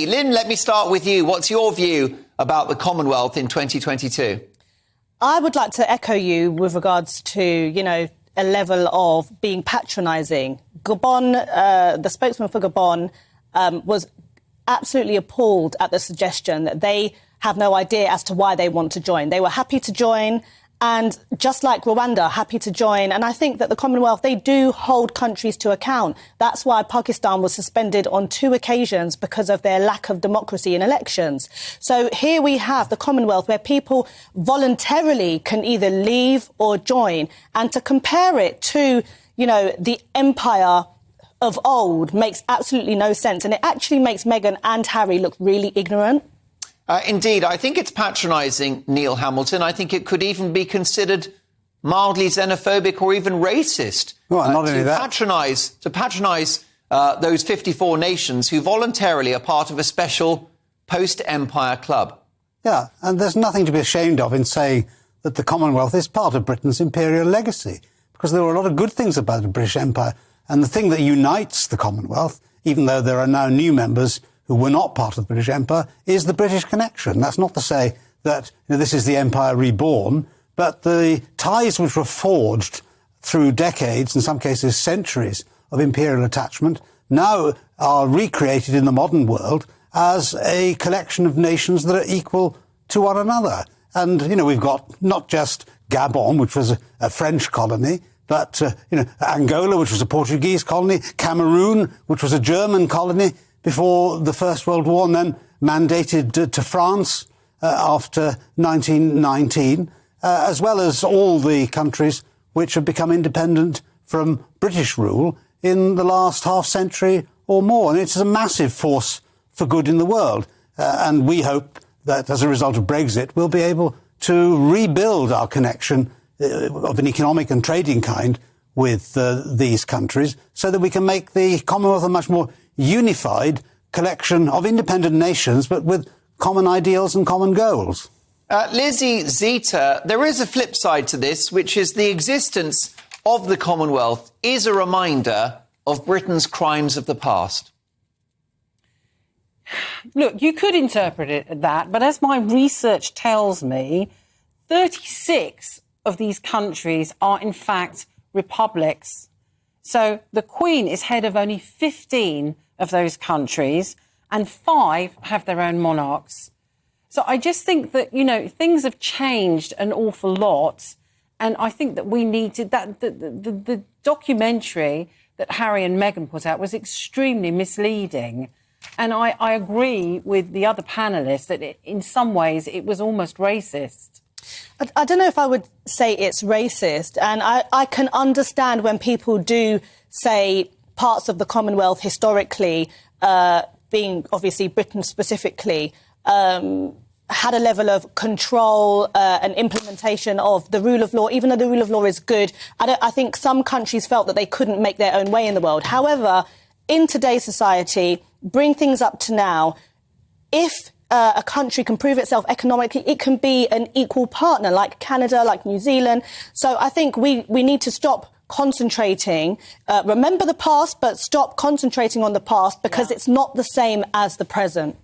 Lynn, let me start with you. What's your view about the Commonwealth in 2022? I would like to echo you with regards to, a level of being patronising. Gabon, the spokesman for Gabon, was absolutely appalled at the suggestion that they have no idea as to why they want to join. They were happy to join, and just like Rwanda, happy to join. And I think that the Commonwealth, they do hold countries to account. That's why Pakistan was suspended on 2 occasions because of their lack of democracy in elections. So here we have the Commonwealth where people voluntarily can either leave or join. And to compare it to, the empire of old makes absolutely no sense. And it actually makes Meghan and Harry look really ignorant. Indeed, I think it's patronising, Neil Hamilton. I think it could even be considered mildly xenophobic or even racist. Well, not only that. To patronise those 54 nations who voluntarily are part of a special post-empire club. Yeah, and there's nothing to be ashamed of in saying that the Commonwealth is part of Britain's imperial legacy, because there were a lot of good things about the British Empire. And the thing that unites the Commonwealth, even though there are now new members who were not part of the British Empire, is the British connection. That's not to say that this is the empire reborn, but the ties which were forged through decades, in some cases centuries, of imperial attachment now are recreated in the modern world as a collection of nations that are equal to one another. And, we've got not just Gabon, which was a French colony, but, Angola, which was a Portuguese colony, Cameroon, which was a German colony before the First World War, and then mandated to France after 1919, as well as all the countries which have become independent from British rule in the last half century or more. And it's a massive force for good in the world. And we hope that as a result of Brexit, we'll be able to rebuild our connection of an economic and trading kind with these countries, so that we can make the Commonwealth a much more unified collection of independent nations, but with common ideals and common goals. Lizzi Zita, there is a flip side to this, which is the existence of the Commonwealth is a reminder of Britain's crimes of the past. Look, you could interpret it that, but as my research tells me, 36 of these countries are in fact republics. So the Queen is head of only 15 of those countries, and 5 have their own monarchs. So I just think that, things have changed an awful lot. And I think that we needed that. The documentary that Harry and Meghan put out was extremely misleading. And I agree with the other panellists that in some ways it was almost racist. I don't know if I would say it's racist, and I can understand when people do say parts of the Commonwealth historically, being obviously Britain specifically, had a level of control and implementation of the rule of law, even though the rule of law is good. I think some countries felt that they couldn't make their own way in the world. However, in today's society, bring things up to now, if a country can prove itself economically, it can be an equal partner, like Canada, like New Zealand. So I think we need to stop concentrating, remember the past, but stop concentrating on the past, because it's not the same as the present.